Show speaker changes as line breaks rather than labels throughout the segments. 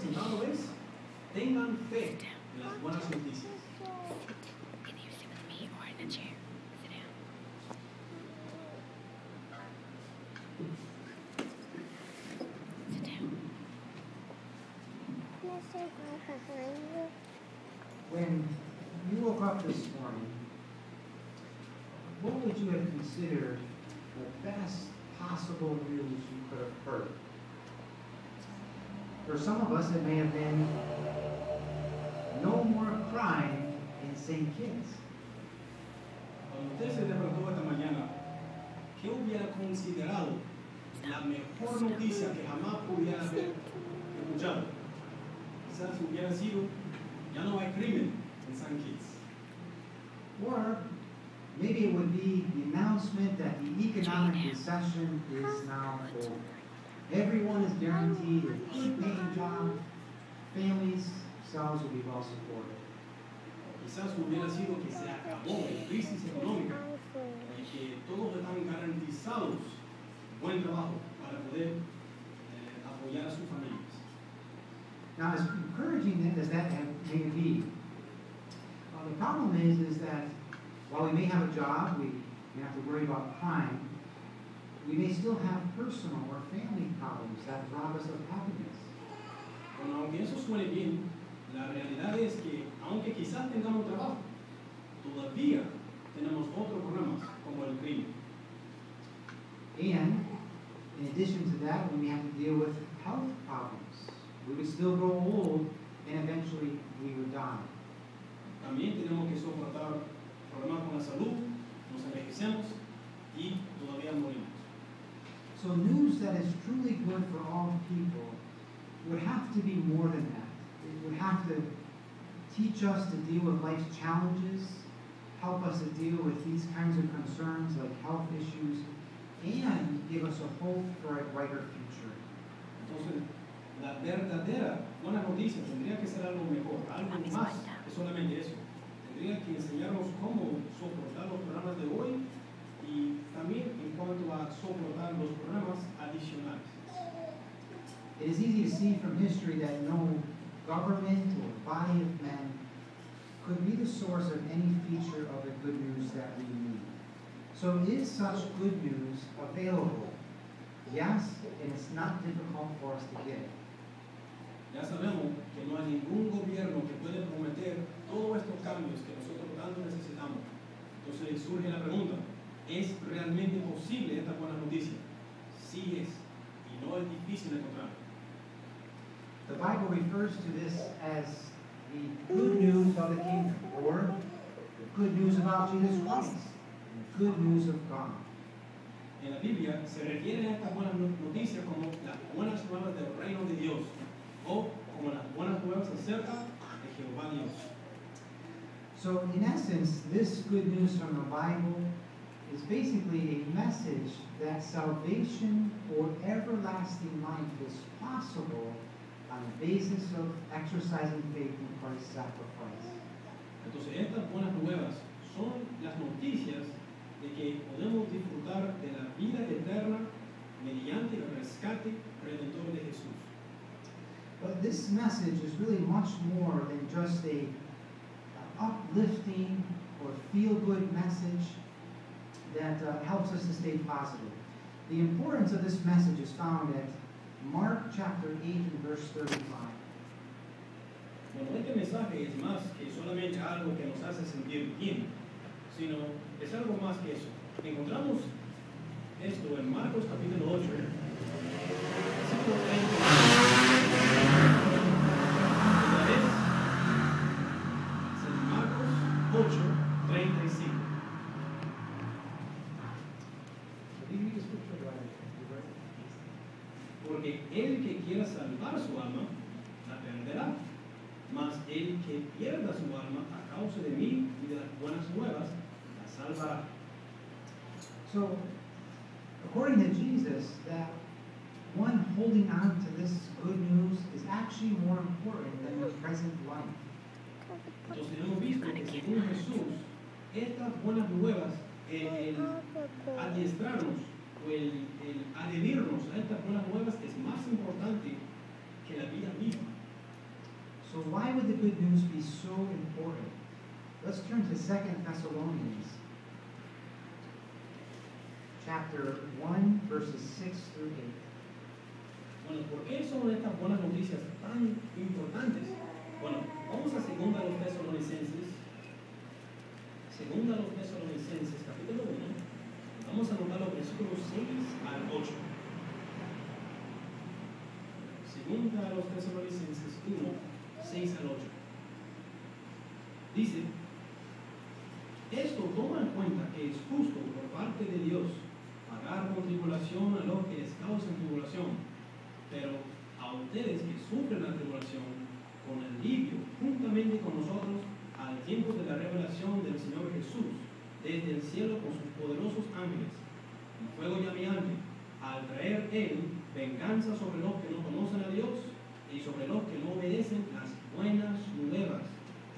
resultado es, tengan fe en las buenas noticias.
Either you sit with me or in a chair. Sit down. Sit down.
When you woke up this morning, what would you have considered the best possible news you could have heard? For some of us, it may have been no more crying in St. Kitts.
Cuando usted se despertó esta mañana, ¿qué hubiera considerado la mejor noticia que jamás pudiera haber escuchado? Quizás hubiera sido, ya no hay crimen en St. Kitts.
Or maybe it would be the announcement that the economic recession is now over. Everyone is guaranteed a good paying job. Families, themselves will be well supported.
Quizás hubiera sido que se acabó la crisis económica y que todos están garantizados buen trabajo para poder apoyar a sus familias.
Now, as encouraging as that may be, the problem is that while we may have a job, we have to worry about crime, we may still have personal or family problems that rob us of happiness.
Bueno, aunque eso suene bien, la realidad es que, aunque quizás tengamos trabajo, todavía tenemos otros problemas como el crimen.
And in addition to that, we may have to deal with health problems. We would still grow old, and eventually we would die.
También tenemos que soportar problemas con la salud, nos envejecemos y todavía morimos.
So news that is truly good for all people would have to be more than that. It would have to teach us to deal with life's challenges, help us to deal with these kinds of concerns like health issues, and give us a hope for a brighter future.
Entonces, la verdadera buena noticia tendría que ser algo mejor, algo más que solamente eso. Tendría que enseñarnos cómo soportar los problemas de hoy y también en cuanto a soportar los problemas adicionales.
It is easy to see from history that no government or body of men could be the source of any feature of the good news that we need. So is such good news available? Yes, and it's not difficult for us to get.
Ya sabemos que no hay ningún gobierno que puede prometer todos estos cambios que nosotros tanto necesitamos. Entonces surge la pregunta, ¿es realmente posible esta buena noticia? Sí es, y no es difícil encontrarla.
The Bible refers to this as the good news of the kingdom, or the good news about Jesus Christ, the good news of God.
En la Biblia se refiere a estas buenas noticias como las buenas nuevas del reino de Dios, o como las buenas nuevas acerca de Jehová Dios.
So in essence, this good news from the Bible is basically a message that salvation or everlasting life is possible on the basis of exercising faith in Christ's sacrifice.
Entonces estas buenas nuevas son las noticias de que podemos disfrutar de la vida eterna mediante el rescate redentor de Jesús.
But this message is really much more than just a uplifting or feel-good message that helps us to stay positive. The importance of this message is found at Mark chapter 8 and verse 35.
Bueno, este mensaje es más que solamente algo que nos hace sentir bien, sino es algo más que eso. Encontramos esto en Marcos capítulo 8, versículo 30. Marcos 8:35. Porque el que quiera salvar su alma, la perderá. Mas el que pierda su alma a causa de mí y de las buenas nuevas, la salvará.
So, according to Jesus, that one holding on to this good news is actually more important than the present life.
Entonces hemos visto que según Jesús, estas buenas nuevas, el adiestrarnos o el adherirnos a estas buenas nuevas es más importante que la vida misma.
good news be so important? Let's turn to 2 Thessalonians, chapter 1, verses 6 through 8.
Bueno, ¿por qué son estas buenas noticias tan importantes? Bueno, vamos a 2 Tesalonicenses, capítulo 1. Vamos a anotar los versículos 6 al 8. 2 Tesalonicenses 1, 6 al 8. Dice: esto toma en cuenta que es justo por parte de Dios pagar con tribulación a los que les causan tribulación, pero a ustedes que sufren la tribulación con alivio juntamente con nosotros al tiempo de la revelación del Señor Jesús desde el cielo con sus poderosos ángeles y fuego llameante, al traer Él venganza sobre los que no conocen a Dios y sobre los que no obedecen las buenas nuevas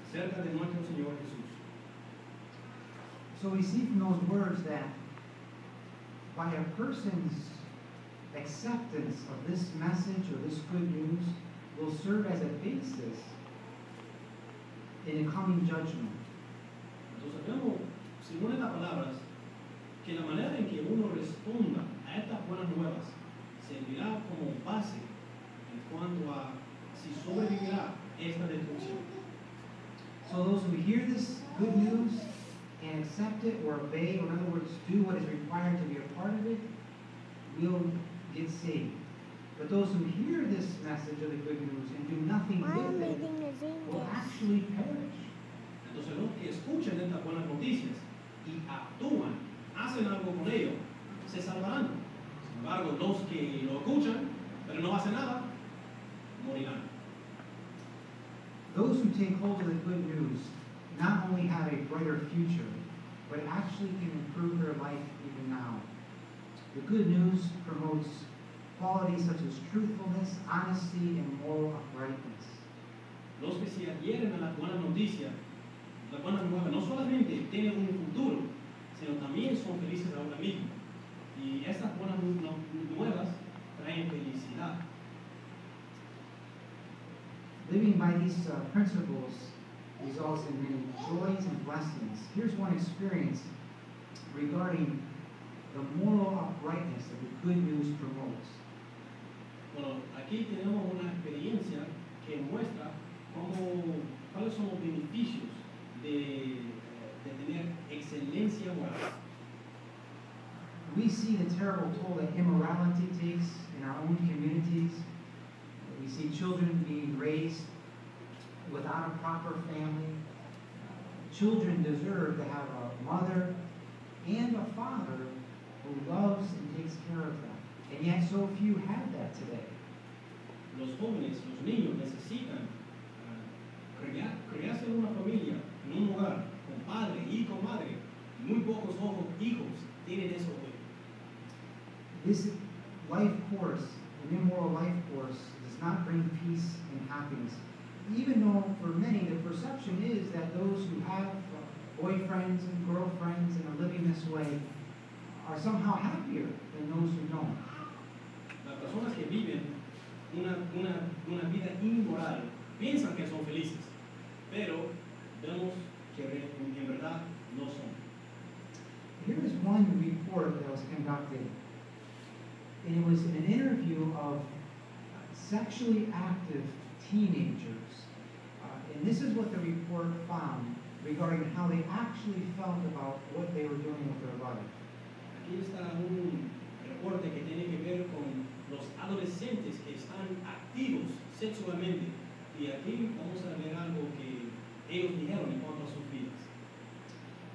acerca de nuestro Señor Jesús.
So we see from those words that by a person's acceptance of this message or this good news will serve as a basis in a coming judgment.
Entonces vemos, según estas palabras, que la manera en que uno responda a estas buenas nuevas servirá como base en cuanto a si sobrevivirá esta destrucción.
So those who hear this good news and accept it or obey, or in other words, do what is required to be a part of it, will get saved. But those who hear this message of the good news and do nothing with it will actually perish.
Entonces los que escuchan estas buenas noticias y actúan, hacen algo con ello, se salvarán. Sin embargo, los que lo escuchan, pero no hacen nada, morirán.
Those who take hold of the good news not only have a brighter future, but actually can improve their life even now. The good news promotes qualities such as truthfulness, honesty, and moral uprightness.
Los que se adhieren a las buenas noticias, las buenas nuevas, no solamente tienen un futuro, sino también son felices ahora mismo. Y estas buenas nuevas traen felicidad.
Living by these principles results in many joys and blessings. Here's one experience regarding the moral uprightness that the good news promotes.
Bueno, aquí tenemos una experiencia que muestra cuáles son los beneficios de tener excelencia moral.
We see the terrible toll that immorality takes in our own communities. We see children being raised without a proper family. Children deserve to have a mother and a father who loves and takes care of them. And yet so few have that today.
Los jóvenes, los niños necesitan criarse en una familia, en un hogar, con padre y con madre. Y muy pocos hijos tienen eso hoy.
This life course, an immoral life course, does not bring peace and happiness. Even though for many the perception is that those who have boyfriends and girlfriends and are living this way are somehow happier than those who don't.
Las personas que viven una vida inmoral piensan que son felices, pero vemos que en verdad no son.
Here is one report that was conducted, and it was an interview of sexually active teenagers. And this is what the report found regarding how they actually felt about what they were doing with their life.
Aquí está un reporte que tiene que ver con los adolescentes que están activos sexualmente. Y aquí vamos a ver algo que ellos dijeron en cuanto a sus vidas.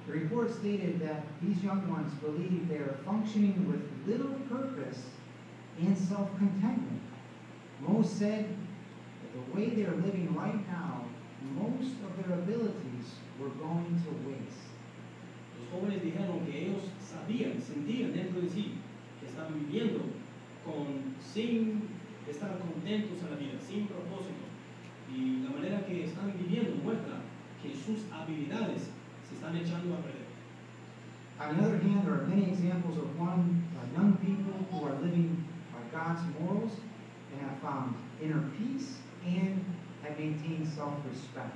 The report stated that these young ones believe they are functioning with little purpose and self-contentment. Most said that the way they are living right now, most of their abilities were going to waste.
Los jóvenes dijeron que ellos sentían dentro de sí que estaban viviendo sin estar contentos en la vida, sin propósito. Y la manera que están viviendo muestra que sus habilidades se están echando a perder.
On the other hand, there are many examples of young people who are living by God's morals and have found inner peace and have maintained self-respect.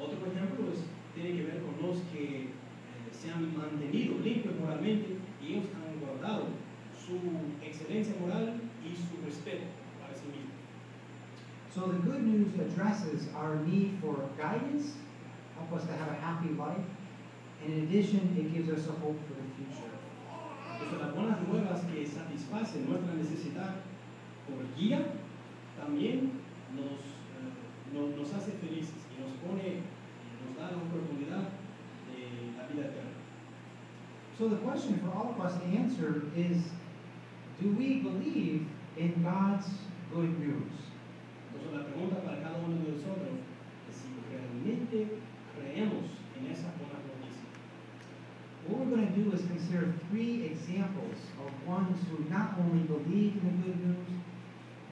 Otro ejemplo tiene que ver con los que se han mantenido limpios moralmente y ellos han guardado su excelencia moral y su respeto para sí mismos.
So the good news addresses our need for guidance, help us to have a happy life, and in addition, it gives us a hope for the future.
Entonces las buenas nuevas que satisfacen nuestra necesidad por guía también nos hace felices y nos da la oportunidad de la vida eterna.
So the question for all of us to answer is, do we believe in God's good news?
Entonces la pregunta para cada uno de nosotros es si realmente creemos en esa buena noticia.
What we're going to do is consider 3 examples of ones who not only believed in the good news,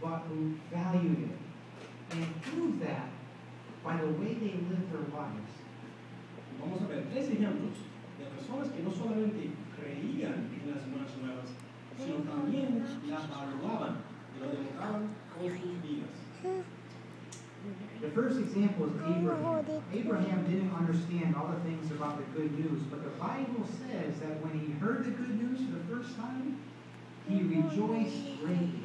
but who valued it, and prove that by the way they lived their lives.
Vamos a ver 3 ejemplos de personas que no solamente creían en las buenas nuevas, sino también las valuaban y lo demostraban con sus vidas.
The first example is Abraham. Abraham didn't understand all the things about the good news, but the Bible says that when he heard the good news for the first time, he rejoiced greatly.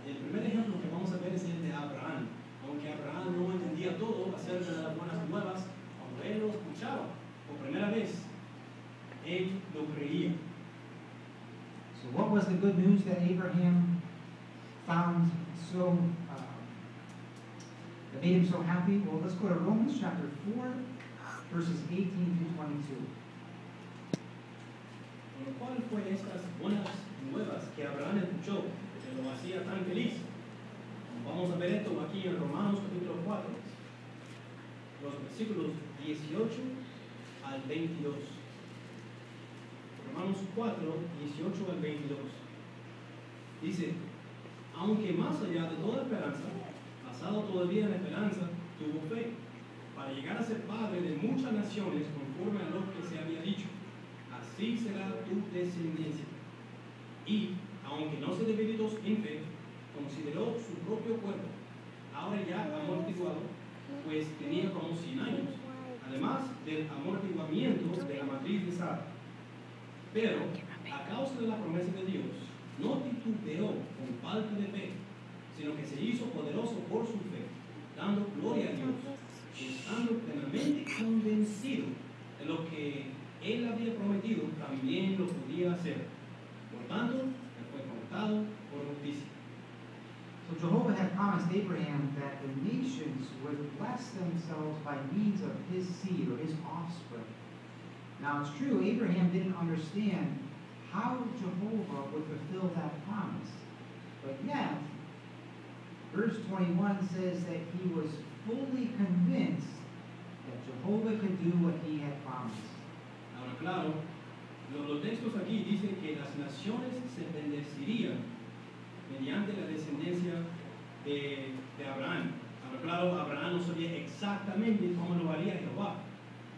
El primer ejemplo que vamos a ver es el de Abraham. Aunque Abraham no entendía todo acerca de las buenas nuevas, cuando él lo escuchaba por primera vez, él lo creía.
So what was the good news that Abraham found so, that made him so happy? Well, let's go to Romans chapter 4, verses 18 through 22.
¿Cuál fue estas buenas nuevas que Abraham escuchó, que lo hacía tan feliz? Vamos a ver esto aquí en Romanos capítulo 4, los versículos 18 al 22. Romanos 4, 18 al 22. Dice, aunque más allá de toda esperanza, basado todavía en la esperanza, tuvo fe, para llegar a ser padre de muchas naciones conforme a lo que se había dicho. Así será tu descendencia. Y, aunque no se debilitó en fe, consideró su propio cuerpo, ahora ya amortiguado, pues tenía como 100 años, además del amortiguamiento de la matriz de Sara. Pero, a causa de la promesa de Dios, no titubeó con falta de fe, sino que se hizo poderoso por su fe, dando gloria a Dios, estando plenamente convencido de lo que Él había prometido, también lo podía hacer. Por tanto, le fue contado por justicia.
So Jehovah had promised Abraham that the nations would bless themselves by means of his seed or his offspring. Now it's true, Abraham didn't understand how Jehovah would fulfill that promise. But yet, verse 21 says that he was fully convinced that Jehovah could do what he had promised.
Ahora, claro, los textos aquí dicen que las naciones se bendecirían mediante la descendencia de Abraham. Ahora, claro, Abraham no sabía exactamente cómo lo haría Jehová,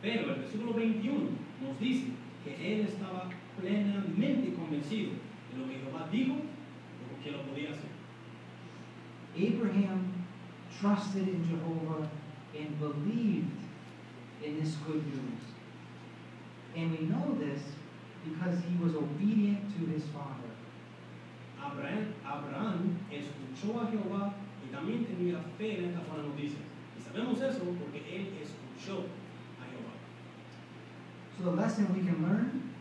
pero el versículo 21 nos dice que él estaba plenamente convencido de lo que Jehová dijo, que lo podía hacer.
Abraham trusted in Jehovah and believed in this good news. And we know this because he was obedient to his father.
Abraham escuchó a Jehová y también tenía fe en esta buena noticia. Y sabemos eso porque él escuchó a Jehová.
So the lesson we can learn,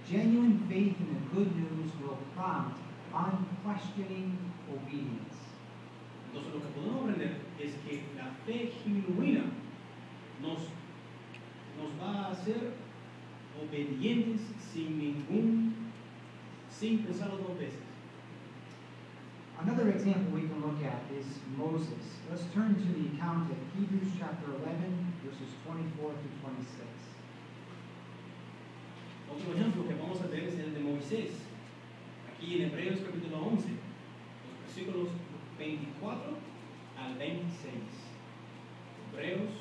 genuine faith in the good news will prompt unquestioning obedience.
Entonces lo que podemos aprender es que la fe genuina nos va a hacer obedientes sin pensarlo 2 veces.
Another example we can look at is Moses. Let's turn to the account of Hebrews chapter 11, verses 24 through 26.
Otro ejemplo que vamos a ver es el de Moisés. Aquí en Hebreos capítulo 11, los versículos 24 al 26. Hebreos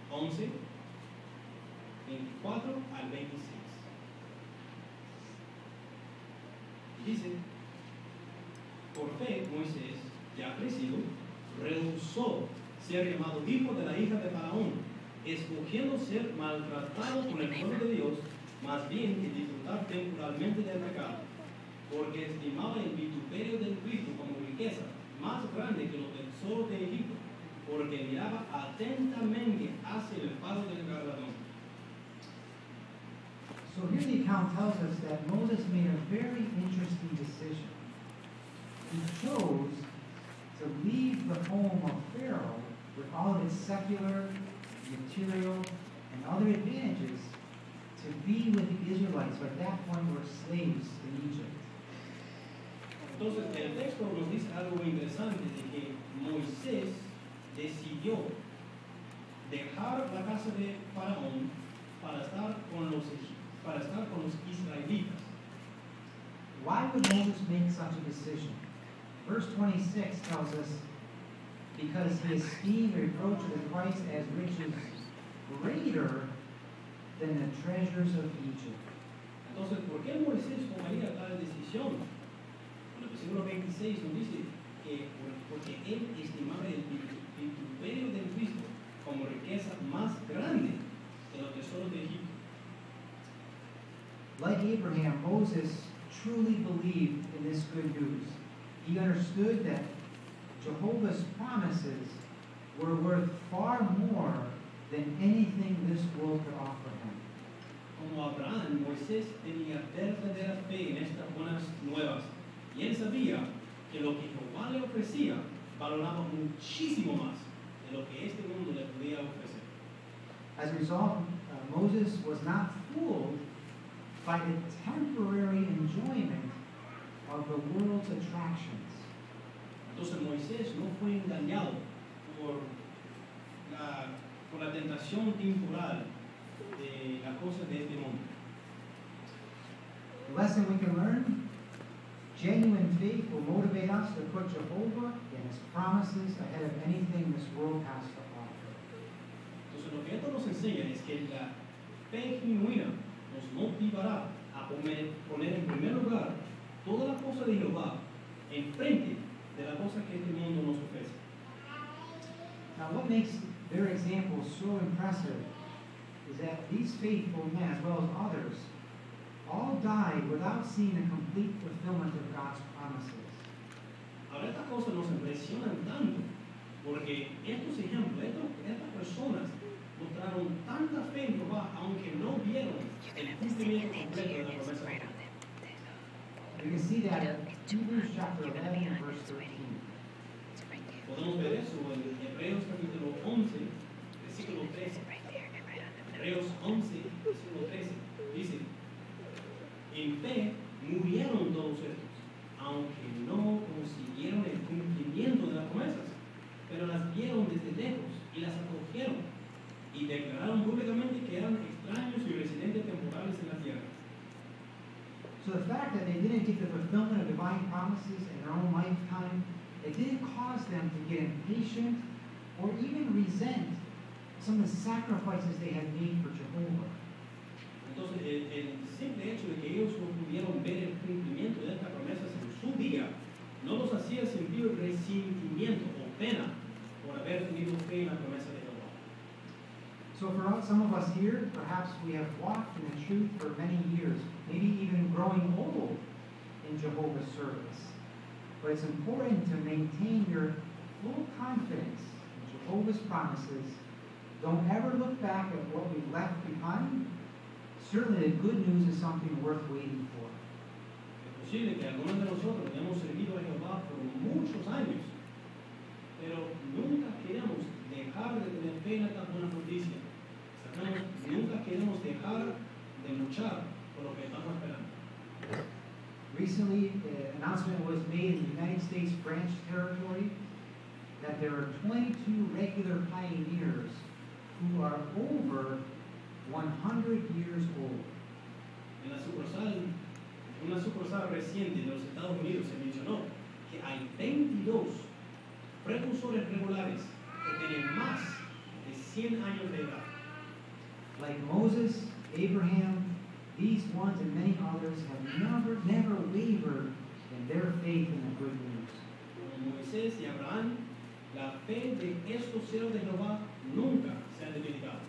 11, 24 al 26. Dice, por fe Moisés, ya crecido, rehusó ser llamado hijo de la hija de Faraón, escogiendo ser maltratado con el pueblo de Dios, más bien que disfrutar temporalmente del pecado, porque estimaba el vituperio del Cristo como riqueza más grande que los tesoros de Egipto, porque miraba atentamente hacia el faro del galardón.
So here the account tells us that Moses made a very interesting decision. He chose to leave the home of Pharaoh with all of its secular, material, and other advantages to be with the Israelites, who at that point were slaves in Egypt.
Entonces el texto nos dice algo interesante de que Moisés decidió dejar la casa de Faraón para estar con los israelitas.
Why would Moses make such a decision? Verse 26 tells us, because he esteemed the reproach of the Christ as riches greater than the treasures of Egypt.
Entonces, ¿por qué Moisés tomaría tal decisión? En el versículo 26 nos dice que porque él estimaba el vituperio del Cristo como riqueza más grande de los tesoros de Egipto.
Like Abraham, Moses truly believed in this good news. He understood that Jehovah's promises were worth far more than anything this world could offer him.
Como Abraham, Moisés tenía verdadera fe en estas buenas nuevas, y él sabía que lo que Jehová le ofrecía valoraba muchísimo más de lo que este mundo le podía ofrecer.
As a result, Moses was not fooled by the temporary enjoyment of the world's attractions.
Entonces Moisés no fue engañado por la tentación temporal de las cosas de este mundo.
The lesson we can learn: genuine faith will motivate us to put Jehovah and his promises ahead of anything this world has to offer.
Entonces lo que esto nos enseña es que la fe genuina nos motivará a poner en primer lugar todas las cosas de Jehová enfrente de las cosas que este mundo nos ofrece.
Now, what makes their example so impressive is that these faithful men, as well as others, all died without seeing the complete fulfillment of God's promises.
Ahora estas cosas nos impresionan tanto porque estos ejemplos, estas personas mostraron tanta fe en Jehová aunque no vieron el cumplimiento completo de la promesa de Jehová.
We can see that in Hebrews chapter 11, verse 13.
Podemos ver eso en Hebreos capítulo 11, versículo 13. Hebreos 11, versículo 13. Dice, en fe murieron todos estos, aunque no consiguieron el cumplimiento de las promesas, pero las vieron desde lejos y las acogieron y declararon públicamente que eran extraños y residentes temporales en la tierra.
So the fact that they didn't get the fulfillment of divine promises in their own lifetime, it didn't cause them to get impatient or even resent some of the sacrifices they had made for Jehovah.
Entonces, el simple hecho de que ellos no pudieron ver el cumplimiento de estas promesas en su día, no los hacía sentir resentimiento o pena por haber tenido fe en la promesa de Jehová.
So for some of us here, perhaps we have walked in the truth for many years, maybe even growing old in Jehovah's service. But it's important to maintain your full confidence in Jehovah's promises. Don't ever look back at what we've left behind. Certainly the good news is something worth waiting for.
Es posible que algunos de nosotros hemos servido a Jehová por muchos años, pero nunca queremos dejar de tener fe en esta buena noticia. Nunca queremos dejar de luchar por lo que estamos esperando.
Recently, an announcement was made in the United States branch territory that there are 22 regular pioneers who are over 100 years old.
En una sucursal reciente de los Estados Unidos se mencionó que hay 22 precursores regulares que tienen más de 100 años de edad.
Like Moses, Abraham, these ones and many others have never wavered in their faith in the good news.
Como Moisés y Abraham, La fe de estos siervos de Jehová nunca se ha debilitado.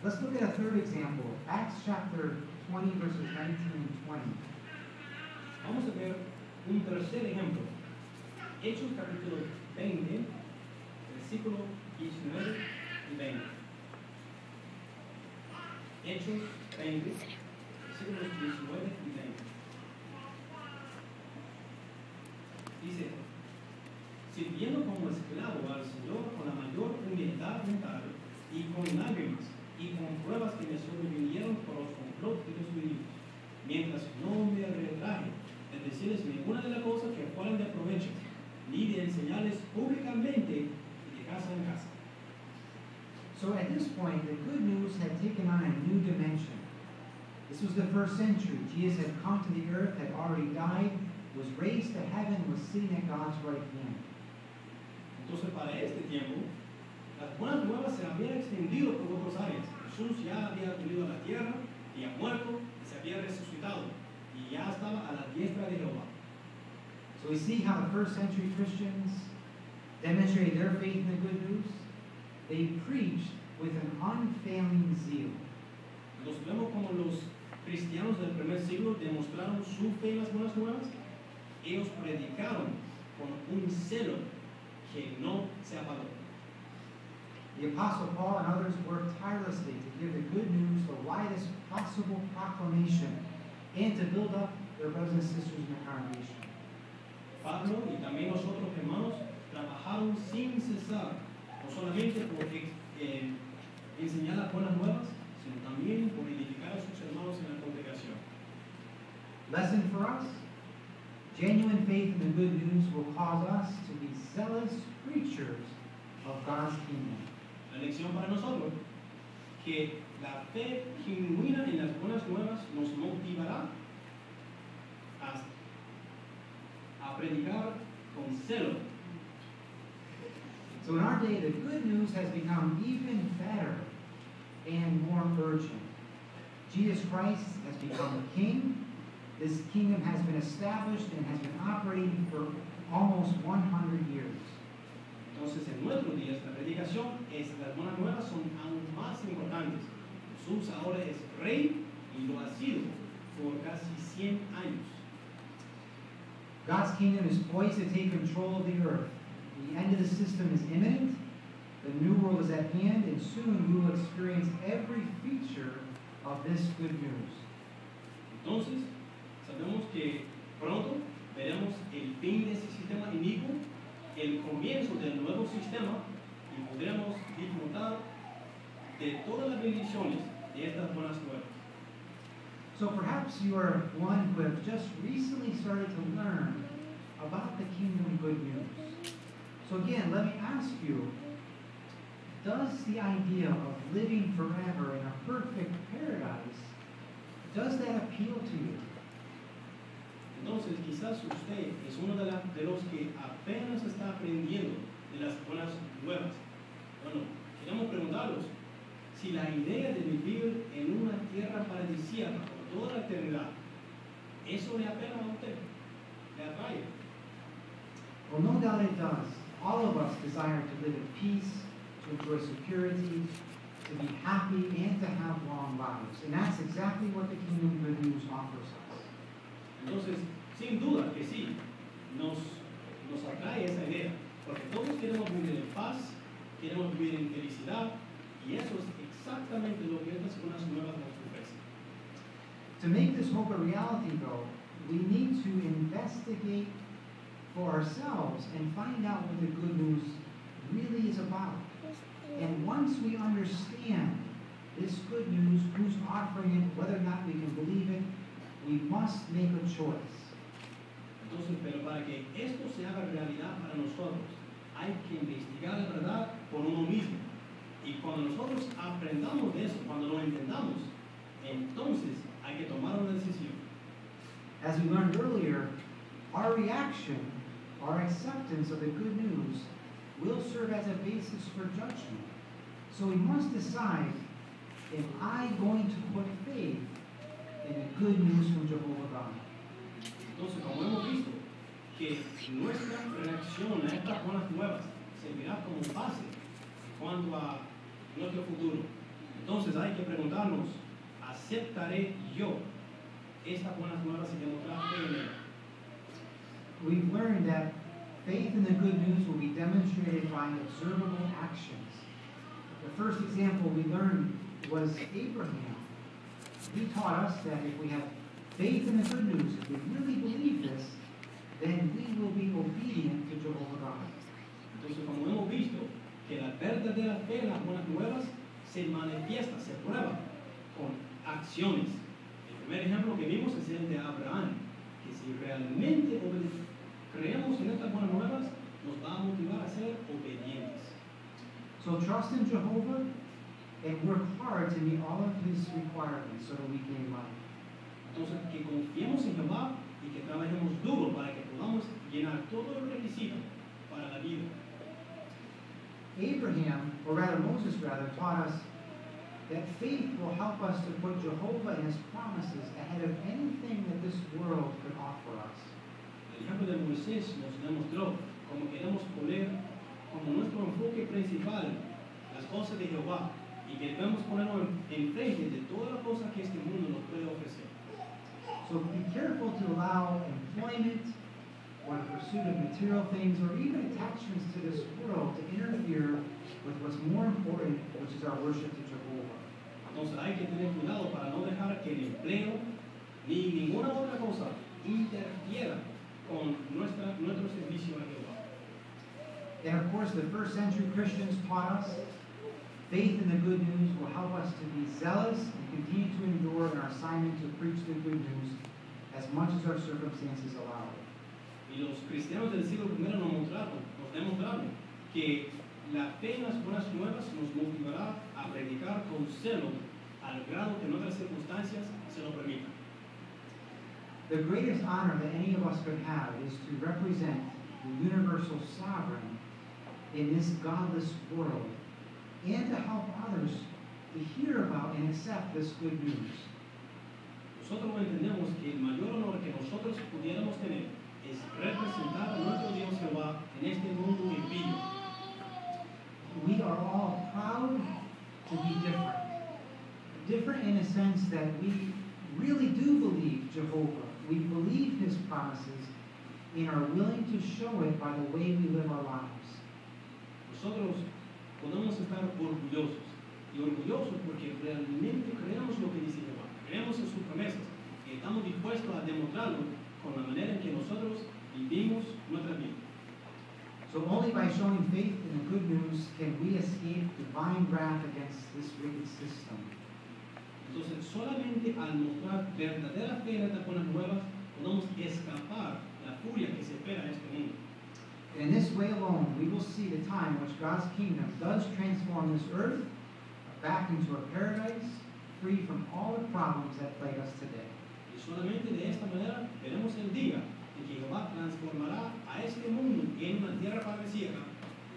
Let's look at a third example, Acts chapter 20, verses 19 and 20.
Vamos a ver un tercer ejemplo. Hechos capítulo 20, versículo 19 y 20. Hechos 20, versículos 19 y 20. Dice, sirviendo como esclavo al Señor con la mayor humildad mental y con lágrimas y con pruebas que me sobrevinieron por los complots de los judíos, mientras no me retraje de decirles ninguna de las cosas que fueran de provecho, ni de enseñarles públicamente de casa en casa.
So at this point, the good news had taken on a new dimension. This was the first century. Jesus had come to the earth, had already died, was raised to heaven, was sitting at God's right hand.
Entonces, para este tiempo, las buenas nuevas se habían extendido por otras áreas. Jesús ya había venido a la tierra, había muerto, y se había resucitado, y ya estaba a la diestra de Jehová.
So we see how the first century Christians demonstrated their faith in the good news. They preached with an unfailing zeal.
Nos vemos como los cristianos del primer siglo demostraron su fe en las buenas nuevas. Ellos predicaron con un celo que no se apagó.
The Apostle Paul and others worked tirelessly to give the good news the widest possible proclamation and to build up their brothers and sisters in the congregation.
Pablo y también nosotros, hermanos, trabajaron sin cesar, no solamente por enseñar las buenas nuevas, sino también por edificar a sus hermanos en la congregación.
Lesson for us: genuine faith in the good news will cause us to be zealous preachers of God's kingdom.
La lección para nosotros, que la fe genuina en las buenas nuevas nos motivará a predicar con celo.
So in our day, the good news has become even better and more urgent. Jesus Christ has become king. This kingdom has been established and has been operating for almost 100 years.
Entonces, en nuestros días, la predicación es las buenas nuevas son aún más importantes. Jesús ahora es rey y lo ha sido por casi 100 años.
God's kingdom is poised to take control of the earth. The end of the system is imminent. The new world is at hand, and soon we will experience every feature of this good news.
Entonces, sabemos que pronto veremos el fin de ese sistema inicuo, el comienzo del nuevo sistema, y podremos disfrutar de todas las bendiciones de estas buenas nuevas.
So perhaps you are one who have just recently started to learn about the kingdom good news. So again, let me ask you, does the idea of living forever in a perfect paradise, does that appeal to you?
Entonces, quizás usted es uno de los que apenas está aprendiendo de las buenas nuevas. Bueno, queremos preguntarlos si la idea de vivir en una tierra paradisíaca por toda la eternidad, ¿eso le apela a usted? ¿Le atrae?
Well, no doubt it does. All of us desire to live in peace, to enjoy security, to be happy, and to have long lives. And that's exactly what the kingdom good news offers us.
Entonces, sin duda que sí, nos atrae esa idea, porque todos queremos vivir en paz, queremos vivir en felicidad, y eso es exactamente lo que estas buenas nuevas nos ofrecen.
To make this hope a reality, though, we need to investigate for ourselves and find out what the good news really is about. And once we understand this good news, who's offering it, whether or not we can believe it, we must make a choice.
Entonces, pero para que esto se haga realidad para nosotros, hay que investigar la verdad por uno mismo. Y cuando nosotros aprendamos de eso, cuando lo entendamos, entonces hay que tomar una decisión.
As we learned earlier, our reaction, our acceptance of the good news will serve as a basis for judgment. So we must decide, am I going to put faith in the good news from Jehovah God?
Entonces, como hemos visto, que nuestra reacción acción a estas buenas nuevas servirá como base en cuanto a nuestro futuro. Entonces hay que preguntarnos, ¿aceptaré yo estas buenas nuevas y demostrar fe en ellas?
We've learned that faith in the good news will be demonstrated by observable actions. The first example we learned was Abraham. He taught us that if we have faith in the good news, if we really believe this, then we will be obedient to Jehovah God.
Entonces, como hemos visto, que la verdadera fe en las buenas nuevas se manifiesta, se prueba con acciones. El primer ejemplo que vimos es el de Abraham, que si realmente creemos en estas buenas nuevas, nos va a motivar a ser obedientes.
So trust in Jehovah and work hard to meet all of his requirements so that we gain life.
Entonces, que confiemos en Jehová y que trabajemos duro para que podamos llenar todo el requisito para la vida.
Abraham, or rather Moses taught us that faith will help us to put Jehovah and his promises ahead of anything that this world could offer us.
El ejemplo de Moisés nos demostró cómo queremos poner como nuestro enfoque principal las cosas de Jehová y que debemos ponerlo en frente de todas las cosas que este mundo nos puede ofrecer.
So be careful to allow employment or the pursuit of material things or even attachments to this world to interfere with what's more important, which is our worship to Jehovah.
Entonces hay que tener cuidado para no dejar que el empleo ni ninguna otra cosa interfiera con nuestro servicio a Jehová.
And of course, the first century Christians taught us faith in the good news will help us to be zealous and continue to endure in our assignment to preach the good news as much as our circumstances allow it.
Y los cristianos del siglo I nos demostraron que la fe en las buenas nuevas nos motivará a predicar con celo al grado que nuestras circunstancias se lo permitan.
The greatest honor that any of us could have is to represent the universal sovereign in this godless world and to help others to hear about and accept this good news.
Nosotros entendemos que el mayor honor que nosotros pudiéramos tener es representar a nuestro Dios Jehová en este mundo impío.
We are all proud to be different. Different in a sense that we really do believe Jehovah. We believe his promises and are willing to show it by the way we live our lives.
Nosotros podemos estar orgullosos porque realmente creemos lo que dice Jehová, creemos en sus promesas y estamos dispuestos a demostrarlo con la manera en que nosotros vivimos nuestra vida.
So only by showing faith in the good news can we escape divine wrath against this wicked system.
Entonces, solamente al mostrar verdadera fe en estas buenas nuevas, podemos escapar la furia que se espera en este mundo.
And in this way alone, we will see the time in which God's kingdom does transform this earth back into a paradise free from all the problems that plague us today.
Y solamente de esta manera veremos el día en que Jehová transformará a este mundo en una tierra paradisíaca,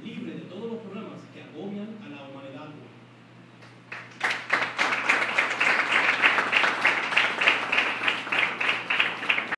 libre de todos los problemas que agobian a la humanidad.